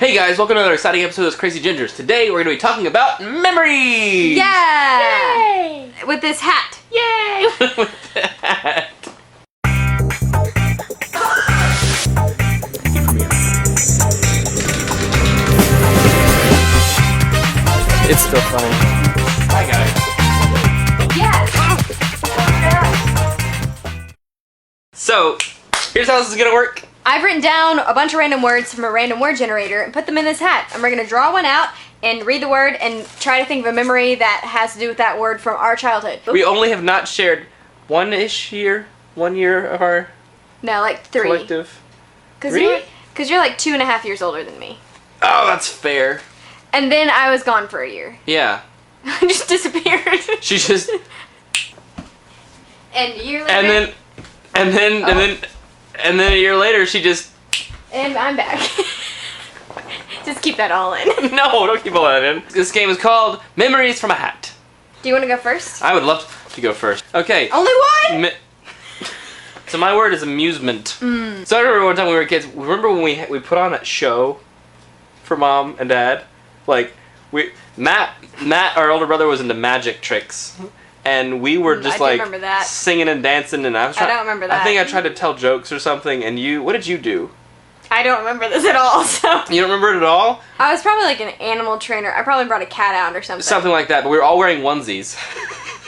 Hey guys, welcome to another exciting episode of ThoseCrazyGingers. Today we're going to be talking about memories! Yeah! Yay! With this hat. Yay! With the hat. It's still funny. Hi guys. Yeah. So, here's how this is going to work. I've written down a bunch of random words from a random word generator and put them in this hat. And we're going to draw one out and read the word and try to think of a memory that has to do with that word from our childhood. We only have not shared 1 year of our No, like 3. collective. 'Cause 3? Because you're like 2.5 years older than me. Oh, that's fair. And then I was gone for a year. Yeah. I just disappeared. She just... And a year later... And then a year later, she just... And I'm back. Just keep that all in. No, don't keep all that in. This game is called Memories from a Hat. Do you want to go first? I would love to go first. Okay. Only one? So my word is amusement. So I remember one time when we were kids, remember when we put on that show for Mom and Dad? Like, Matt, our older brother, was into magic tricks. And we were just like singing and dancing, and I don't remember that. I think I tried to tell jokes or something, and what did you do? I don't remember this at all, so... You don't remember it at all? I was probably like an animal trainer. I probably brought a cat out or something. Something like that, but we were all wearing onesies.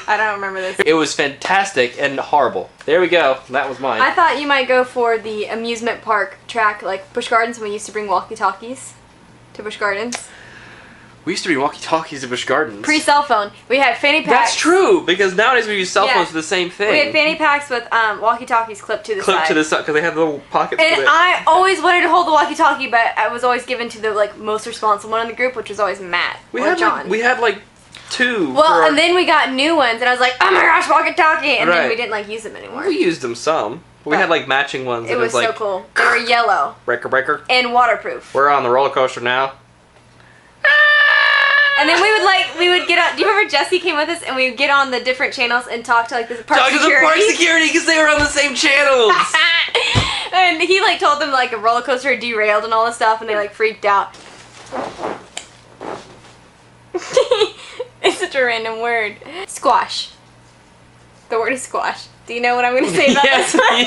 I don't remember this. It was fantastic and horrible. There we go. That was mine. I thought you might go for the amusement park track, like Busch Gardens, when we used to bring walkie-talkies to Busch Gardens. We used to bring walkie-talkies at Busch Gardens. Pre-cell phone. We had fanny packs. That's true, because nowadays we use cell phones for the same thing. We had fanny packs with walkie-talkies clipped to the side. Clipped to the side, because they had little pockets And for it. I always wanted to hold the walkie-talkie, but I was always given to the most responsible one in the group, which was always Matt or John. We had like 2. Well, and then we got new ones, and I was like, oh my gosh, walkie-talkie! And then we didn't use them anymore. We used them some. We had like matching ones. It was so cool. They were yellow. Breaker. And waterproof. We're on the roller coaster now. And then we would get on. Do you remember Jesse came with us and we would get on the different channels and talk to the park security? Talk to the park security because they were on the same channels. And he told them a roller coaster derailed and all this stuff, and they freaked out. It's such a random word. Squash. The word is squash. Do you know what I'm going to say about this one?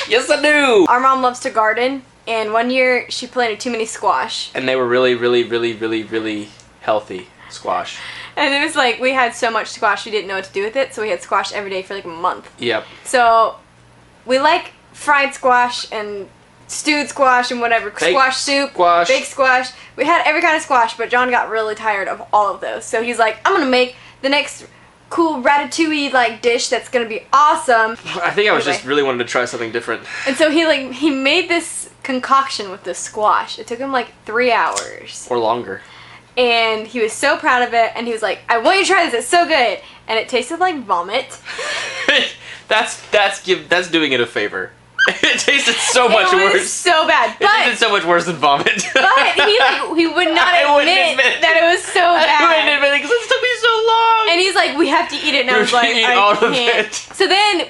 Yes I do. Our mom loves to garden, and one year she planted too many squash. And they were really, really, really, really, really healthy squash. And it was we had so much squash we didn't know what to do with it, so we had squash every day for a month. Yep. So we like fried squash and stewed squash and whatever. Squash soup, baked squash. We had every kind of squash, but John got really tired of all of those. So he's like, I'm gonna make the next cool ratatouille dish that's gonna be awesome. I think I was just really wanted to try something different. And so he made this concoction with this squash. It took him 3 hours. Or longer. And he was so proud of it, and he was like, I want you to try this, it's so good. And it tasted like vomit. that's doing it a favor. It tasted so much worse. It was so bad. It tasted so much worse than vomit. But he would not admit that it was so bad. I wouldn't admit it because it took me so long. And he's like, we have to eat it. And I was like, I can't. So then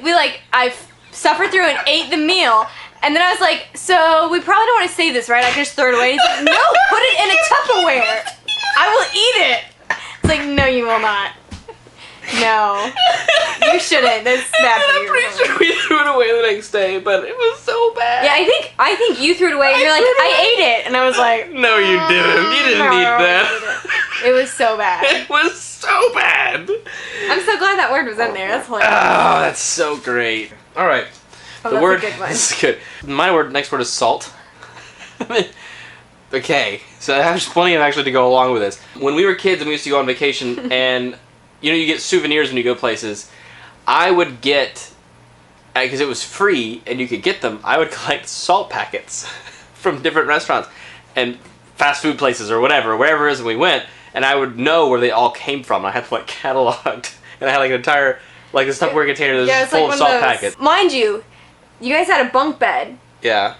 I suffered through and ate the meal. And then I was like, so we probably don't want to save this, right? I can just throw it away. He's like, no, put it in a Tupperware. I will eat it. It's like, no, you will not. No. You shouldn't. That's bad for you. I'm pretty sure we threw it away the next day, but it was so bad. Yeah, I think you threw it away, and you're like, I ate it. And I was like, no, you didn't. You didn't eat that. It was so bad. It was so bad. I'm so glad that word was in there. That's hilarious. Oh, that's so great. All right. The word. A good one. This is good. Next word is salt. Okay, so there's plenty of actually to go along with this. When we were kids and we used to go on vacation, and you get souvenirs when you go places, I would get, because it was free and you could get them, I would collect salt packets from different restaurants and fast food places or wherever it is we went, and I would know where they all came from. I had to cataloged, and I had an entire this Tupperware container that was full of salt packets. Mind you, you guys had a bunk bed. Yeah.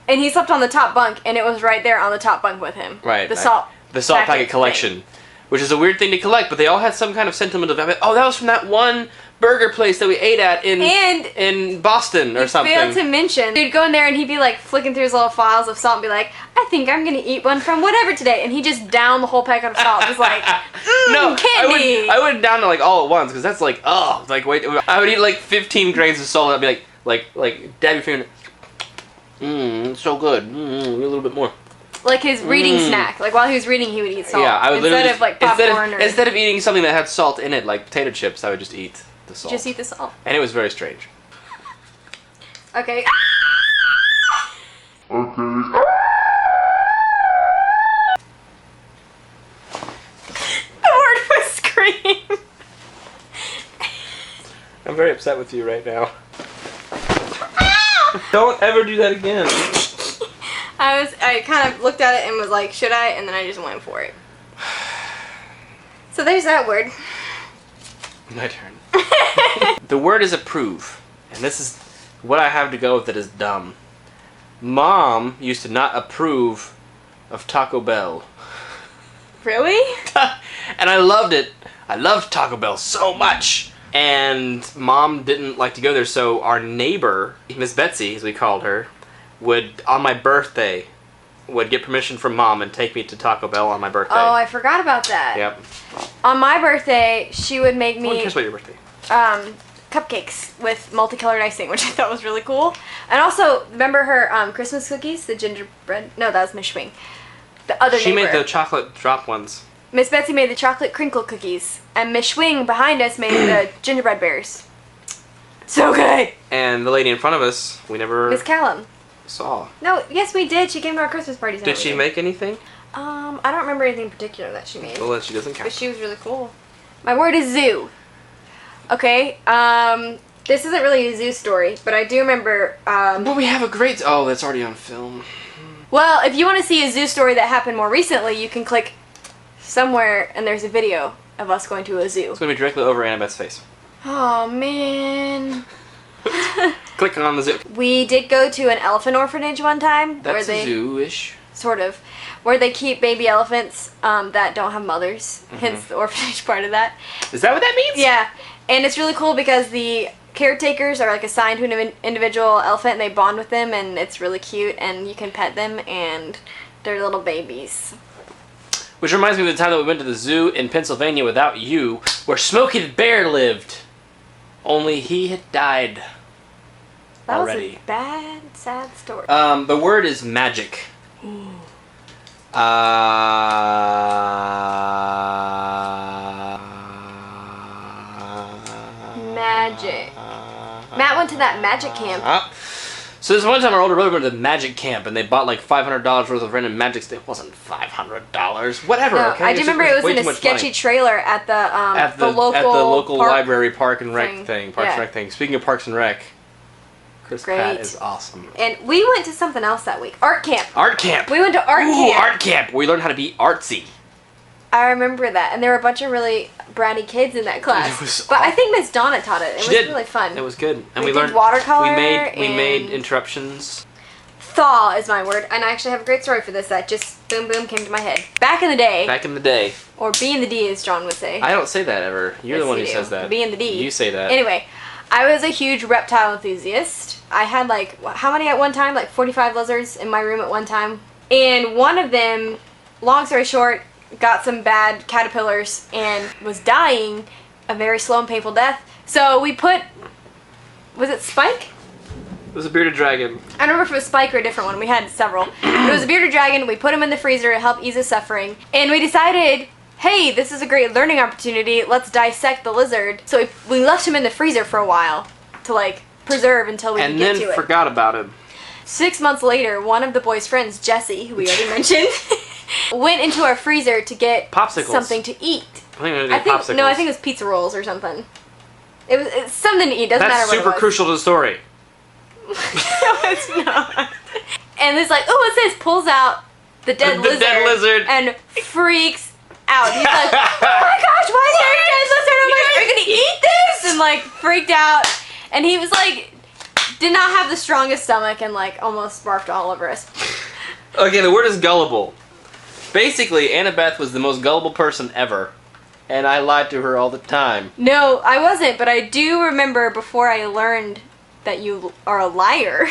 And he slept on the top bunk, and it was right there on the top bunk with him. Right. The salt packet collection. Which is a weird thing to collect, but they all had some kind of sentiment of, oh, that was from that one burger place that we ate at in Boston or something. Failed to mention, we'd go in there and he'd be like flicking through his little files of salt and be like, I think I'm gonna eat one from whatever today, and he just downed the whole packet of salt. Just like, no, candy. I wouldn't down it like all at once because that's like, oh, like wait, I would eat like 15 grains of salt and I'd be like dab your finger. It's so good. A little bit more. Like his reading snack. Like while he was reading, he would eat salt. Yeah, I would instead of like popcorn instead of eating something that had salt in it, like potato chips, I would just eat the salt. Just eat the salt. And it was very strange. Okay. Okay. The word was scream. I'm very upset with you right now. Don't ever do that again. I kind of looked at it and was like, should I? And then I just went for it. So there's that word. My turn. The word is approve. And this is what I have to go with that is dumb. Mom used to not approve of Taco Bell. Really? And I loved it. I loved Taco Bell so much. And Mom didn't like to go there, so our neighbor, Miss Betsy, as we called her, would, on my birthday, would get permission from Mom and take me to Taco Bell on my birthday. Oh, I forgot about that. Yep. On my birthday, she would make me Guess what your birthday? cupcakes with multicolored icing, which I thought was really cool. And also, remember her Christmas cookies, the gingerbread? No, that was Miss Schwing. The other She neighbor. made the chocolate drop ones. Miss Betsy made the chocolate crinkle cookies, and Miss Schwing behind us made the gingerbread bears. So good. And the lady in front of us, we never Miss Callum. saw. No, yes, we did. She came to our Christmas parties. Did she make anything? I don't remember anything in particular that she made. Well, then she doesn't count. But she was really cool. My word is zoo. Okay, this isn't really a zoo story, but I do remember, Well, we have a great... Oh, that's already on film. well, if you want to see a zoo story that happened more recently, you can click somewhere and there's a video of us going to a zoo. It's going to be directly over Annabeth's face. Oh, man. Click on the zoo. We did go to an elephant orphanage one time. That's where a zoo-ish. Sort of. Where they keep baby elephants that don't have mothers. Hence the orphanage part of that. Is that what that means? Yeah. And it's really cool because the caretakers are like assigned to an individual elephant and they bond with them and it's really cute and you can pet them and they're little babies. Which reminds me of the time that we went to the zoo in Pennsylvania without you, where Smokey the Bear lived. Only he had died That already. was a bad, sad story. The word is magic. Magic. Matt went to that magic camp. So this one time our older brother went to the magic camp and they bought like $500 worth of random magic stuff. It wasn't $500. Whatever. No, Okay? I do remember it was in a sketchy trailer at the local park library park and rec thing. Parks and Yeah. Rec thing. Speaking of Parks and Rec, Chris Pat is awesome. And we went to something else that week. Art camp. Art camp. We went to art camp. Art camp. We learned how to be artsy. I remember that, and there were a bunch of really bratty kids in that class. It was but I think Miss Donna taught it. It She was did. really fun. It was good, and We we did learned watercolor We made and- interruptions. Thaw is my word, and I actually have a great story for this that just boom boom came to my head. Back in the day, Back in the day, or B in the D as John would say. I don't say that ever. You're Yes, the one you who do. says that. B and the D. You say that. Anyway, I was a huge reptile enthusiast. I had like, how many at one time? Like 45 lizards in my room at one time. And one of them, long story short, got some bad caterpillars and was dying a very slow and painful death. So we put, was it Spike? It was a bearded dragon. I don't remember if it was Spike or a different one. We had several. But it was a bearded dragon. We put him in the freezer to help ease his suffering. And we decided, hey, this is a great learning opportunity. Let's dissect the lizard. So we left him in the freezer for a while to like preserve until we could And get then to it. forgot about him. 6 months later, one of the boys' friends, Jesse, who we already mentioned, went into our freezer to get Popsicles. something to eat. I think we were gonna get popsicles. No, I think it was pizza rolls or something. It's something to eat. Doesn't matter That's what super it was. crucial to the story. No, it's not. And it's like, oh, what's this? Pulls out the dead The lizard. dead lizard. And freaks out. He's like, oh my gosh, why is there a dead lizard? I'm like, are you gonna eat this? And like freaked out. And he was like, did not have the strongest stomach and like almost barfed all over us. Okay, the word is gullible. Basically, Annabeth was the most gullible person ever. and I lied to her all the time. No, I wasn't, but I do remember before I learned that you are a liar.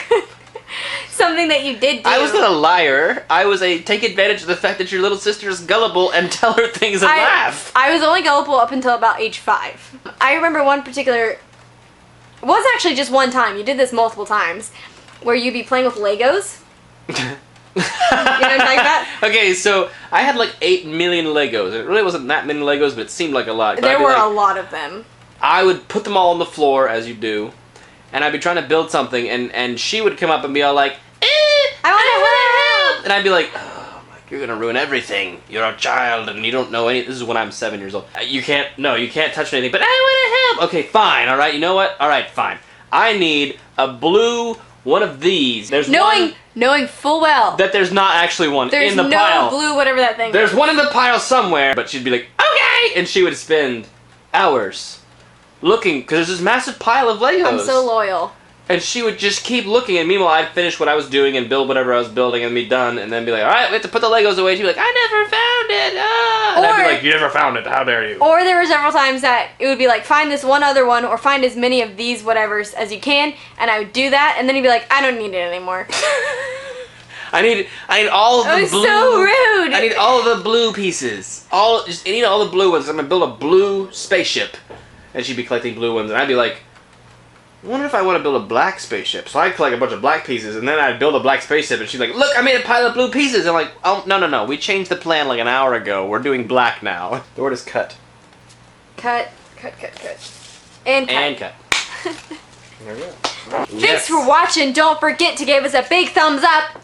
Something that you did do. I was not a liar. I was take advantage of the fact that your little sister is gullible and tell her things and laugh. I was only gullible up until about age 5. I remember one particular... It was actually just one time. You did this multiple times. Where you'd be playing with Legos. You know what I'm talking about? Okay, so I had like 8 million Legos. It really wasn't that many Legos, but it seemed like a lot. There were a lot of them. I would put them all on the floor, as you do, and I'd be trying to build something, and she would come up and be all like, I want to help! And I'd be like, oh, you're gonna ruin everything. You're a child, and you don't know any. This is when I'm 7 years old. You can't touch anything, but I want to help! Okay, fine, alright, you know what? Alright, fine. I need a blue one of these. There's knowing full well that there's not actually one in the pile. There's no blue whatever that thing is. There's one in the pile somewhere, but she'd be like, okay! And she would spend hours looking, because there's this massive pile of Legos. I'm so loyal. And she would just keep looking, and meanwhile I'd finish what I was doing and build whatever I was building and be done, and then be like, alright, we have to put the Legos away. She'd be like, I never found it! Ah! And I'd be like, you never found it, how dare you? Or there were several times that it would be like, find this one other one, or find as many of these whatevers as you can, and I would do that, and then he'd be like, I don't need it anymore. I need all of the blue. So rude! I need all of the blue pieces. I need all the blue ones. I'm gonna build a blue spaceship. And she'd be collecting blue ones, and I'd be like, I wonder if I want to build a black spaceship. So I'd collect a bunch of black pieces, and then I'd build a black spaceship, and she'd be like, look, I made a pile of blue pieces. I'm like, oh, no. We changed the plan like an hour ago. We're doing black now. The word is cut. Cut. And cut. And cut. There we go. Thanks for watching. Don't forget to give us a big thumbs up.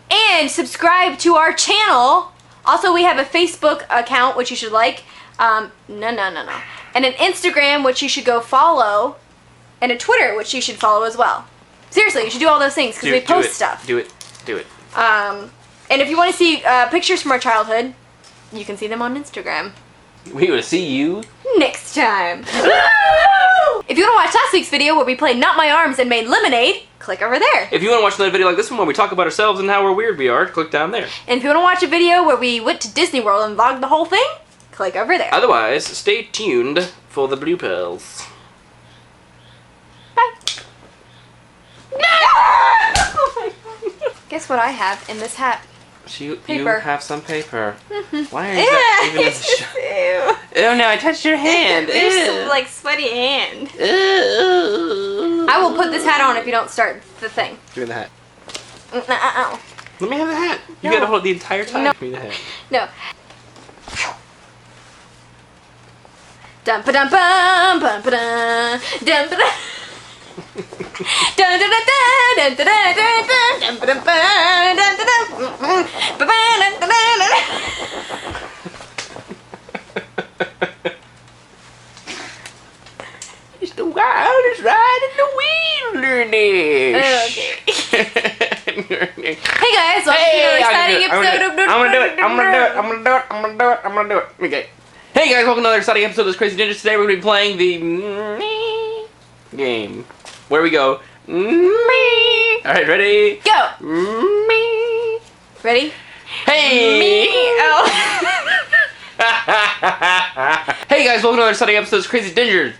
And subscribe to our channel. Also, we have a Facebook account, which you should like. No. And an Instagram, which you should go follow. And a Twitter, which you should follow as well. Seriously, you should do all those things, because we post stuff. Do it. And if you want to see pictures from our childhood, you can see them on Instagram. We will see you next time. If you want to watch last week's video where we played Not My Arms and made lemonade, click over there. If you want to watch another video like this one where we talk about ourselves and how weird we are, click down there. And if you want to watch a video where we went to Disney World and vlogged the whole thing, click over there. Otherwise, stay tuned for the blue pills. Bye. Guess what I have in this hat? You Paper. have some paper. Why is that even Ew. Oh no, I touched your hand. There's some, like, sweaty hand. Ew. I will put this hat on if you don't start the thing. Give me the hat. No. Let me have the hat. You gotta hold it the entire time. No. Give me the hat. No. Dum ba dum bum bum ba dum dum ba dum. Dun dun dun dun dun dun dun dun dun dun dun dun dun dun. It's the wildest ride in the wilderness. Okay. Hey guys, welcome to another exciting episode of I'm gonna do it. Okay. Hey guys, welcome to another exciting episode of Those Crazy Gingers. Today we're gonna be playing the game. Where we go. Alright, ready? Go! Ready? Hey! Oh. Hey guys, welcome to another exciting episode of Crazy Gingers.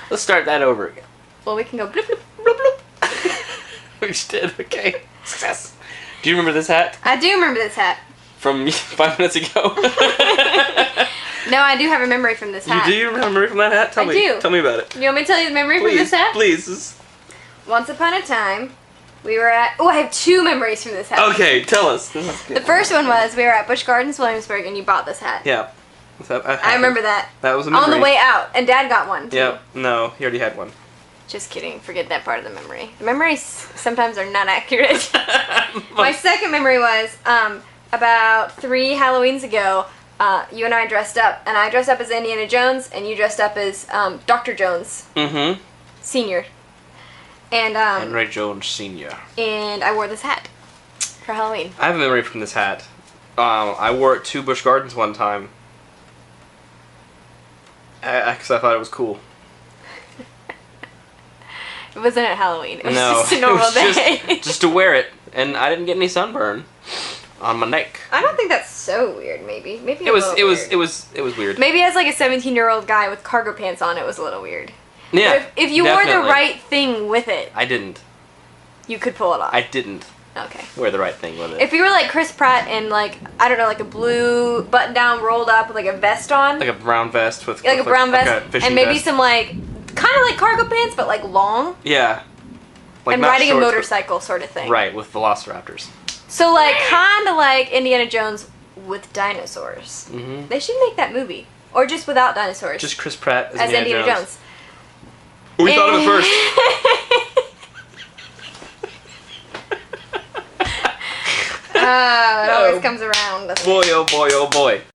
Let's start that over again. Well, we can go bloop bloop. Bloop, bloop. We just did, okay. Success. Do you remember this hat? I do remember this hat. From 5 minutes ago? No, I do have a memory from this hat. You do have a memory from that hat? Tell me. Tell me about it. You want me to tell you the memory from this hat? Please. Once upon a time, we were at... Oh, I have 2 memories from this hat. Okay, tell us. The first one was we were at Busch Gardens, Williamsburg, and you bought this hat. Yeah. I remember that. That was a memory. On the way out, and Dad got one, too. Yep. No, he already had one. Just kidding. Forget that part of the memory. The memories sometimes are not accurate. My second memory was about 3 Halloweens ago, you and I dressed up, and I dressed up as Indiana Jones, and you dressed up as Dr. Jones. Mm-hmm. Senior. And Henry Jones Sr. And I wore this hat for Halloween. I have a memory from this hat. I wore it to Busch Gardens one time. Because I thought it was cool. It wasn't at Halloween. It was just a normal day. Just to wear it, and I didn't get any sunburn. on my neck. I don't think that's so weird. Maybe It was weird. Maybe as like a 17-year-old guy with cargo pants on, it was a little weird. Yeah. But if you wore the right thing with it, I didn't. You could pull it off. I didn't. Okay. Wear the right thing with it. If you were like Chris Pratt and like, I don't know, like a blue button down rolled up with like a vest on. Like a brown vest with like a brown vest and maybe vest. some like kind of like cargo pants but like long. Yeah. Like and riding a motorcycle sort of thing. Right, with velociraptors. So like kind of like Indiana Jones with dinosaurs. Mm-hmm. They should make that movie. Or just without dinosaurs. Just Chris Pratt as Indiana Jones. We thought of it first. It always comes around. Boy, oh boy, oh boy.